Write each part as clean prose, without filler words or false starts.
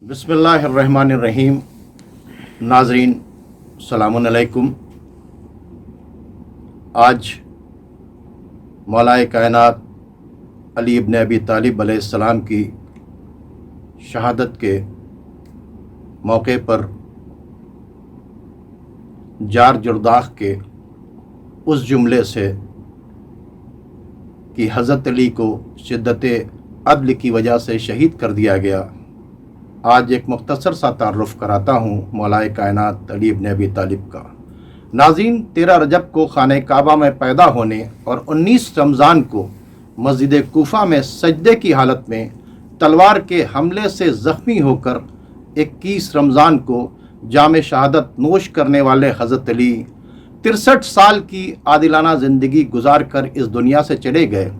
बिस्मिल्लाहिर्रहमानिर्रहीम। नाज़रीन सलामुन अलैकुम। आज मौलाए कायनात अली इब्न अबी तालिब अलैहिस्सलाम की शहादत के मौके पर जार जुरदाख के उस जुमले से कि हज़रत अली को शिद्दत अदल की वजह से शहीद कर दिया गया, आज एक मुख्तसर सा तारुफ कराता हूँ मौलाए कायनात अली इब्न अबी तालिब का। नाज़रीन, 13 रजब को खाने काबा में पैदा होने और 19 रमज़ान को मस्जिद कूफा में सजदे की हालत में तलवार के हमले से ज़ख्मी होकर 21 रमज़ान को जाम शहादत नोश करने वाले हज़रत अली 63 साल की आदिलाना ज़िंदगी गुजार कर इस दुनिया से चले गए।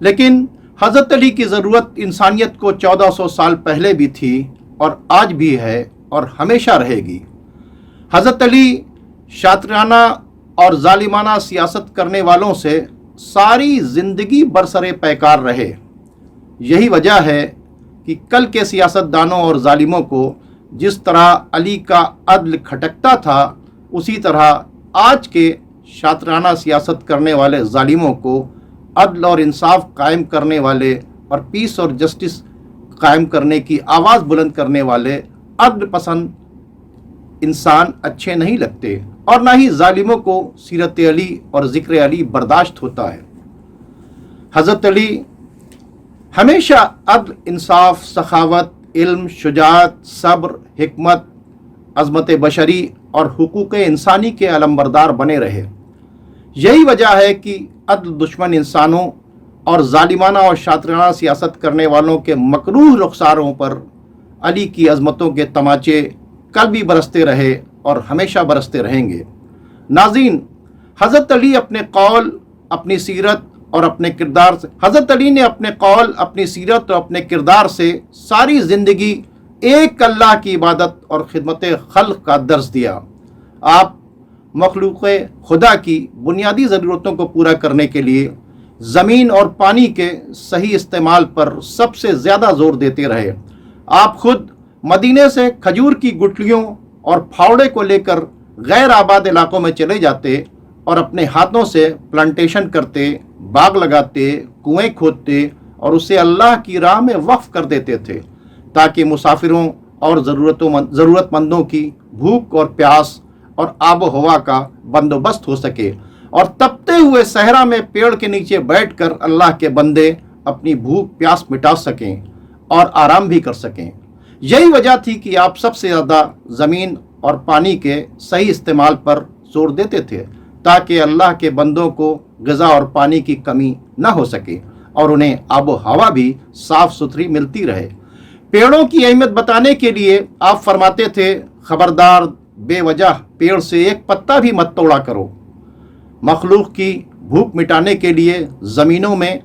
लेकिन हज़रत अली की ज़रूरत इंसानियत को 1400 साल पहले भी थी और आज भी है और हमेशा रहेगी। हज़रत अली शातिराना और जालिमाना सियासत करने वालों से सारी ज़िंदगी बरसरे पैकार रहे। यही वजह है कि कल के सियासतदानों और जालिमों को जिस तरह अली का अदल खटकता था, उसी तरह आज के शातिराना सियासत करने वाले जालिमों को अदल और इंसाफ कायम करने वाले और पीस और जस्टिस कायम करने की आवाज़ बुलंद करने वाले अदल पसंद इंसान अच्छे नहीं लगते, और ना ही जालिमों को सीरत अली और ज़िक्र अली बर्दाश्त होता है। हज़रत अली हमेशा अदल, इंसाफ, सखावत, इल्म, शुजाअत, सब्र, हिकमत, अज़मत बशरी और हुकूक इंसानी के अलमबरदार बने रहे। यही वजह है कि अदल दुश्मन इंसानों और जालिमाना और शातिराना सियासत करने वालों के मकरूह रुखसारों पर अली की अज़मतों के तमाचे कल भी बरसते रहे और हमेशा बरसते रहेंगे। नाज़रीन, हज़रत अली अपने कौल, अपनी सीरत और अपने किरदार से हज़रत अली ने अपने कौल, अपनी सीरत और अपने किरदार से सारी ज़िंदगी एक अल्लाह की इबादत और खिदमत खल्क़ का दर्स दिया। आप मखलूक़ खुदा की बुनियादी ज़रूरतों को पूरा करने के लिए ज़मीन और पानी के सही इस्तेमाल पर सबसे ज़्यादा ज़ोर देते रहे। आप खुद मदीने से खजूर की गुठलियों और फावड़े को लेकर गैर आबाद इलाकों में चले जाते और अपने हाथों से प्लांटेशन करते, बाग लगाते, कुएं खोदते और उसे अल्लाह की राह में वक्फ कर देते थे, ताकि मुसाफिरों और ज़रूरतमंदों की भूख और प्यास और आबो हवा का बंदोबस्त हो सके, और तपते हुए सहरा में पेड़ के नीचे बैठकर अल्लाह के बंदे अपनी भूख प्यास मिटा सकें और आराम भी कर सकें। यही वजह थी कि आप सबसे ज़्यादा ज़मीन और पानी के सही इस्तेमाल पर जोर देते थे, ताकि अल्लाह के बंदों को ग़िज़ा और पानी की कमी न हो सके और उन्हें आबो हवा भी साफ़ सुथरी मिलती रहे। पेड़ों की अहमियत बताने के लिए आप फरमाते थे, ख़बरदार, बेवजह पेड़ से एक पत्ता भी मत तोड़ा करो। मखलूक की भूख मिटाने के लिए ज़मीनों में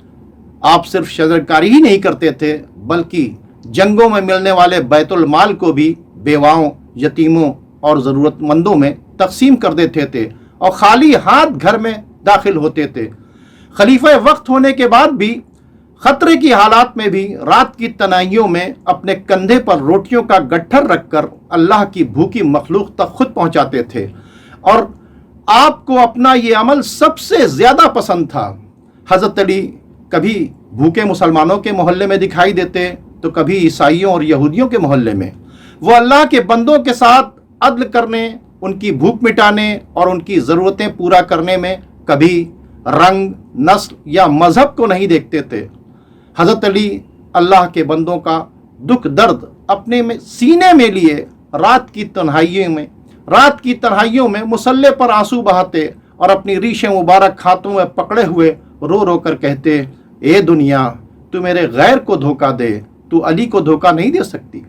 आप सिर्फ शजरकारी ही नहीं करते थे, बल्कि जंगों में मिलने वाले बैतुल माल को भी बेवाओं, यतीमों और ज़रूरतमंदों में तकसीम कर देते थे और खाली हाथ घर में दाखिल होते थे। खलीफा वक्त होने के बाद भी ख़तरे की हालात में भी रात की तनाइयों में अपने कंधे पर रोटियों का गट्ठर रखकर अल्लाह की भूखी मखलूक तक खुद पहुँचाते थे, और आपको अपना ये अमल सबसे ज़्यादा पसंद था। हज़रत अली कभी भूखे मुसलमानों के मोहल्ले में दिखाई देते तो कभी ईसाइयों और यहूदियों के मोहल्ले में। वो अल्लाह के बंदों के साथ अदल करने, उनकी भूख मिटाने और उनकी ज़रूरतें पूरा करने में कभी रंग, नस्ल या मज़हब को नहीं देखते थे। हज़रत अली अल्लाह के बंदों का दुख दर्द अपने में सीने में लिए रात की तन्हाइयों में मुसल्ले पर आंसू बहाते और अपनी रीशें मुबारक हाथों में पकड़े हुए रो रो कर कहते, ए दुनिया, तू मेरे गैर को धोखा दे, तू अली को धोखा नहीं दे सकती।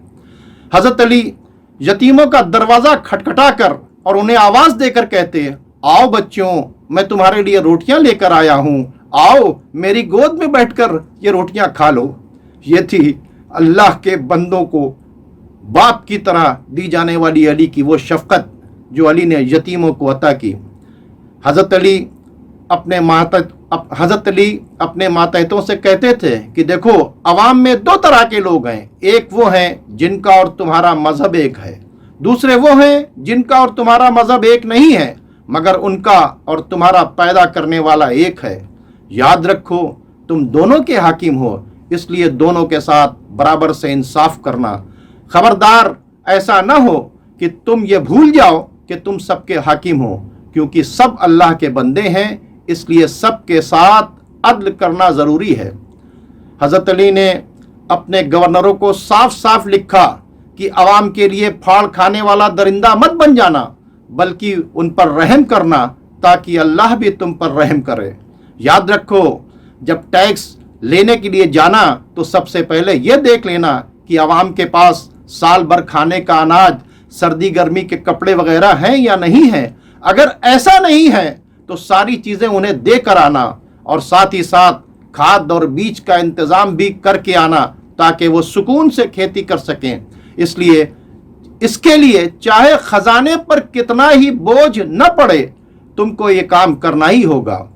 हज़रत अली यतीमों का दरवाज़ा खटखटा कर और उन्हें आवाज़ देकर कहते, आओ बच्चों, मैं तुम्हारे लिए रोटियां लेकर आया हूँ, आओ मेरी गोद में बैठकर ये रोटियां खा लो। ये थी अल्लाह के बंदों को बाप की तरह दी जाने वाली अली की वो शफ़क़त जो अली ने यतीमों को अता की। हज़रत अली हज़रत अली अपने मातहतों से कहते थे कि देखो, अवाम में दो तरह के लोग हैं, एक वो हैं जिनका और तुम्हारा मज़हब एक है, दूसरे वो हैं जिनका और तुम्हारा मज़हब एक नहीं है मगर उनका और तुम्हारा पैदा करने वाला एक है। याद रखो, तुम दोनों के हाकिम हो, इसलिए दोनों के साथ बराबर से इंसाफ करना। खबरदार ऐसा न हो कि तुम ये भूल जाओ कि तुम सबके हाकिम हो, क्योंकि सब अल्लाह के बंदे हैं, इसलिए सबके साथ अदल करना ज़रूरी है। हज़रत अली ने अपने गवर्नरों को साफ साफ लिखा कि अवाम के लिए फाड़ खाने वाला दरिंदा मत बन जाना, बल्कि उन पर रहम करना ताकि अल्लाह भी तुम पर रहम करे। याद रखो, जब टैक्स लेने के लिए जाना तो सबसे पहले यह देख लेना कि अवाम के पास साल भर खाने का अनाज, सर्दी गर्मी के कपड़े वगैरह हैं या नहीं हैं। अगर ऐसा नहीं है तो सारी चीज़ें उन्हें दे कर आना और साथ ही साथ खाद और बीज का इंतज़ाम भी करके आना ताकि वो सुकून से खेती कर सकें। इसलिए इसके लिए चाहे ख़जाने पर कितना ही बोझ न पड़े, तुमको ये काम करना ही होगा।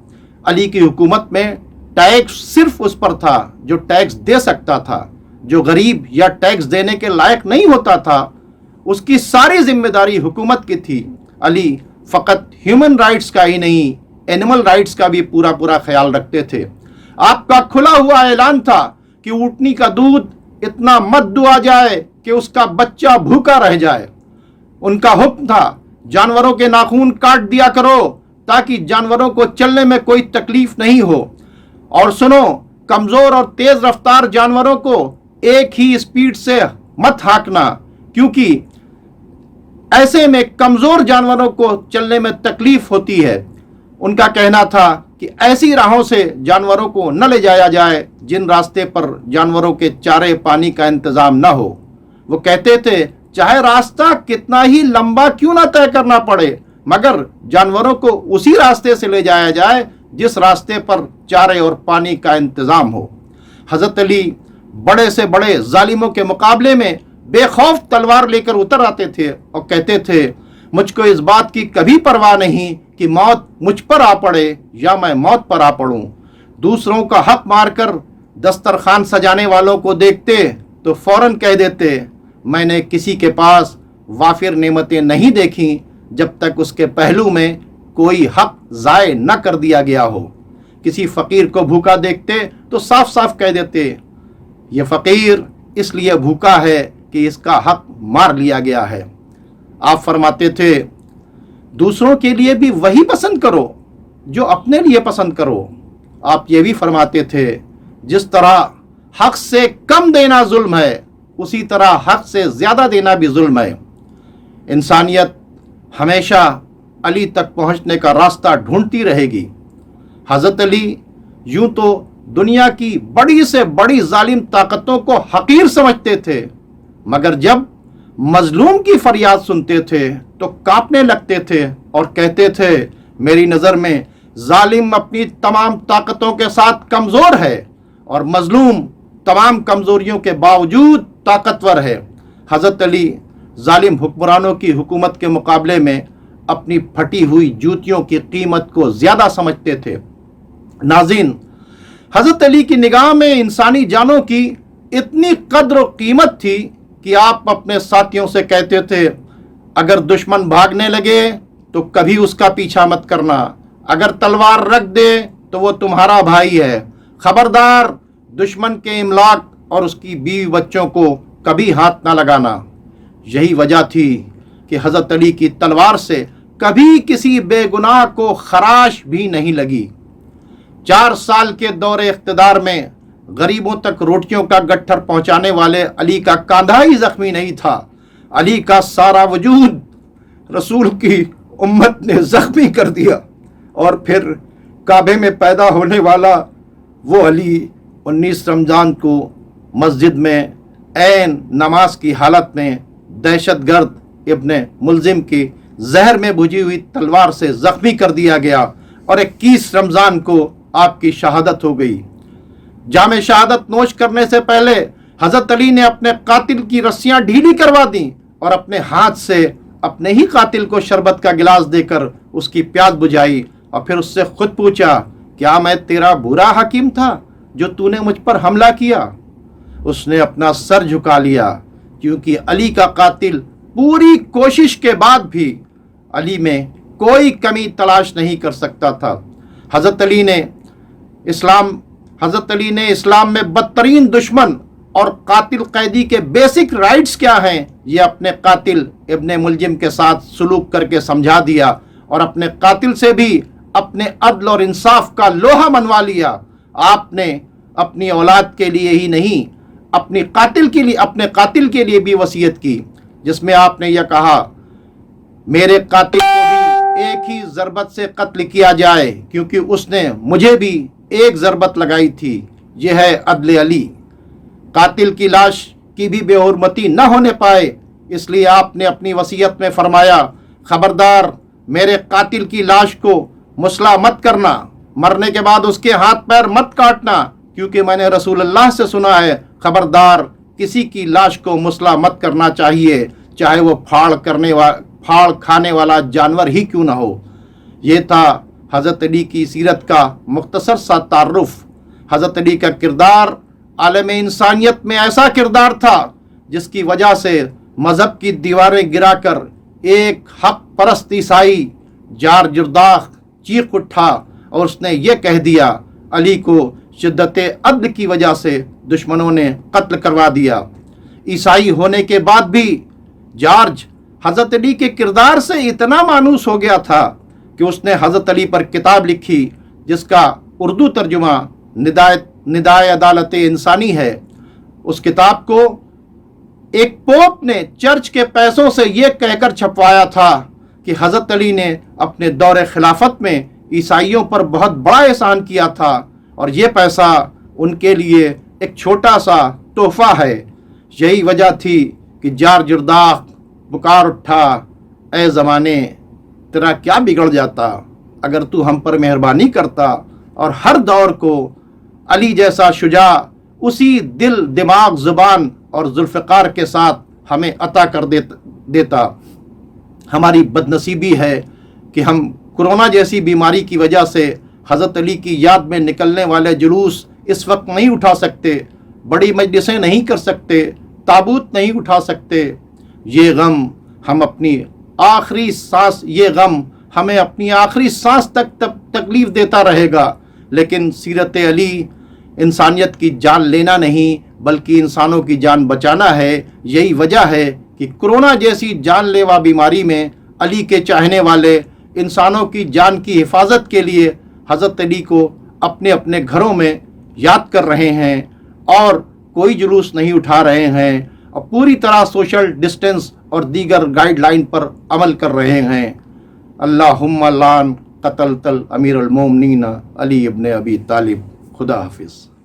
अली की हुकूमत में टैक्स सिर्फ उस पर था जो टैक्स दे सकता था। जो गरीब या टैक्स देने के लायक नहीं होता था, उसकी सारी जिम्मेदारी हुकूमत की थी। अली फ़कत ह्यूमन राइट्स का ही नहीं, एनिमल राइट्स का भी पूरा पूरा ख्याल रखते थे। आपका खुला हुआ ऐलान था कि ऊँटनी का दूध इतना मत दुआ जाए कि उसका बच्चा भूखा रह जाए। उनका हुक्म था, जानवरों के नाखून काट दिया करो ताकि जानवरों को चलने में कोई तकलीफ नहीं हो। और सुनो, कमज़ोर और तेज़ रफ्तार जानवरों को एक ही स्पीड से मत हाँकना, क्योंकि ऐसे में कमज़ोर जानवरों को चलने में तकलीफ होती है। उनका कहना था कि ऐसी राहों से जानवरों को न ले जाया जाए जिन रास्ते पर जानवरों के चारे पानी का इंतज़ाम न हो। वो कहते थे, चाहे रास्ता कितना ही लंबा क्यों ना तय करना पड़े, मगर जानवरों को उसी रास्ते से ले जाया जाए जिस रास्ते पर चारे और पानी का इंतज़ाम हो। हज़रत अली बड़े से बड़े जालिमों के मुकाबले में बेखौफ तलवार लेकर उतर आते थे और कहते थे, मुझको इस बात की कभी परवाह नहीं कि मौत मुझ पर आ पड़े या मैं मौत पर आ पड़ूं। दूसरों का हक मारकर दस्तरखान सजाने वालों को देखते तो फौरन कह देते, मैंने किसी के पास वाफिर नेमतें नहीं देखी जब तक उसके पहलू में कोई हक ज़ाय न कर दिया गया हो। किसी फ़कीर को भूखा देखते तो साफ साफ कह देते, ये फ़कीर इसलिए भूखा है कि इसका हक मार लिया गया है। आप फरमाते थे, दूसरों के लिए भी वही पसंद करो जो अपने लिए पसंद करो। आप ये भी फरमाते थे, जिस तरह हक से कम देना जुल्म है, उसी तरह हक से ज़्यादा देना भी जुल्म है। इंसानियत हमेशा अली तक पहुंचने का रास्ता ढूंढती रहेगी। हज़रत अली यूं तो दुनिया की बड़ी से बड़ी जालिम ताकतों को हकीर समझते थे, मगर जब मजलूम की फरियाद सुनते थे तो कांपने लगते थे और कहते थे, मेरी नज़र में जालिम अपनी तमाम ताकतों के साथ कमज़ोर है और मजलूम तमाम कमज़ोरियों के बावजूद ताकतवर है। हज़रत अली जालिम हुक्मरानों की हुकूमत के मुकाबले में अपनी फटी हुई जूतियों की कीमत को ज़्यादा समझते थे। नाज़रीन, हज़रत अली की निगाह में इंसानी जानों की इतनी कद्र और कीमत थी कि आप अपने साथियों से कहते थे, अगर दुश्मन भागने लगे तो कभी उसका पीछा मत करना, अगर तलवार रख दे तो वो तुम्हारा भाई है। खबरदार, दुश्मन के इमलाक और उसकी बीवी बच्चों को कभी हाथ ना लगाना। यही वजह थी कि हज़रत अली की तलवार से कभी किसी बेगुनाह को खराश भी नहीं लगी। 4 साल के दौरे इख्तिदार में गरीबों तक रोटियों का गट्ठर पहुंचाने वाले अली का कांधा ही जख्मी नहीं था, अली का सारा वजूद रसूल की उम्मत ने जख्मी कर दिया। और फिर काबे में पैदा होने वाला वो अली 19 रमज़ान को मस्जिद में ऐन नमाज की हालत में दहशतगर्द इब्ने मुलजिम की जहर में भुजी हुई तलवार से ज़ख्मी कर दिया गया और 21 रमज़ान को आपकी शहादत हो गई। जामे शहादत नोश करने से पहले हज़रत अली ने अपने कातिल की रस्सियां ढीली करवा दी और अपने हाथ से अपने ही कातिल को शरबत का गिलास देकर उसकी प्यास बुझाई। اور پھر اس سے خود پوچھا کیا میں تیرا برا حکیم تھا جو تو نے مجھ پر حملہ کیا؟ اس نے اپنا سر جھکا لیا کیونکہ علی کا قاتل پوری کوشش کے بعد بھی علی میں کوئی کمی تلاش نہیں کر سکتا تھا۔ حضرت علی نے اسلام میں بدترین دشمن اور قاتل قیدی کے بیسک رائٹس کیا ہیں یہ اپنے قاتل ابن ملجم کے ساتھ سلوک کر کے سمجھا دیا، اور اپنے قاتل سے بھی اپنے عدل اور انصاف کا لوہا منوا لیا۔ آپ نے اپنی اولاد کے لیے ہی نہیں اپنے قاتل کے لیے بھی وصیت کی، جس میں آپ نے یہ کہا میرے قاتل کو بھی ایک ہی ضربت سے قتل کیا جائے کیونکہ اس نے مجھے بھی ایک ضربت لگائی تھی۔ یہ ہے عدل علی۔ قاتل کی لاش کی بھی بے حرمتی نہ ہونے پائے، اس لیے آپ نے اپنی وصیت میں فرمایا خبردار میرے قاتل کی لاش کو مسلح مت کرنا، مرنے کے بعد اس کے ہاتھ پیر مت کاٹنا، کیونکہ میں نے رسول اللہ سے سنا ہے خبردار کسی کی لاش کو مسلح مت کرنا چاہیے، چاہے وہ پھاڑ کھانے والا جانور ہی کیوں نہ ہو۔ یہ تھا حضرت علی کی سیرت کا مختصر سا تعارف۔ حضرت علی کا کردار عالم انسانیت میں ایسا کردار تھا جس کی وجہ سے مذہب کی دیواریں گرا کر ایک حق پرست عیسائی جار جرداخ چیخ اٹھا اور اس نے یہ کہہ دیا علی کو شدت عدل کی وجہ سے دشمنوں نے قتل کروا دیا۔ عیسائی ہونے کے بعد بھی جارج حضرت علی کے کردار سے اتنا مانوس ہو گیا تھا کہ اس نے حضرت علی پر کتاب لکھی جس کا اردو ترجمہ ندائے عدالت انسانی ہے۔ اس کتاب کو ایک پوپ نے چرچ کے پیسوں سے یہ کہہ کر چھپوایا تھا کہ حضرت علی نے اپنے دور خلافت میں عیسائیوں پر بہت بڑا احسان کیا تھا اور یہ پیسہ ان کے لیے ایک چھوٹا سا تحفہ ہے۔ یہی وجہ تھی کہ جار جرداخ پکار اٹھا اے زمانے تیرا کیا بگڑ جاتا اگر تو ہم پر مہربانی کرتا اور ہر دور کو علی جیسا شجاع اسی دل دماغ زبان اور ذوالفقار کے ساتھ ہمیں عطا کر دیتا۔ ہماری بدنصیبی ہے کہ ہم کورونا جیسی بیماری کی وجہ سے حضرت علی کی یاد میں نکلنے والے جلوس اس وقت نہیں اٹھا سکتے، بڑی مجلسیں نہیں کر سکتے، تابوت نہیں اٹھا سکتے۔ یہ غم ہمیں اپنی آخری سانس تک تکلیف دیتا رہے گا، لیکن سیرت علی انسانیت کی جان لینا نہیں بلکہ انسانوں کی جان بچانا ہے۔ یہی وجہ ہے کہ کورونا جیسی جان لیوا بیماری میں علی کے چاہنے والے انسانوں کی جان کی حفاظت کے لیے حضرت علی کو اپنے اپنے گھروں میں یاد کر رہے ہیں اور کوئی جلوس نہیں اٹھا رہے ہیں اور پوری طرح سوشل ڈسٹنس اور دیگر گائیڈ لائن پر عمل کر رہے ہیں۔ اللہم لعن قتلت امیر المومنین علی ابن ابی طالب۔ خدا حافظ۔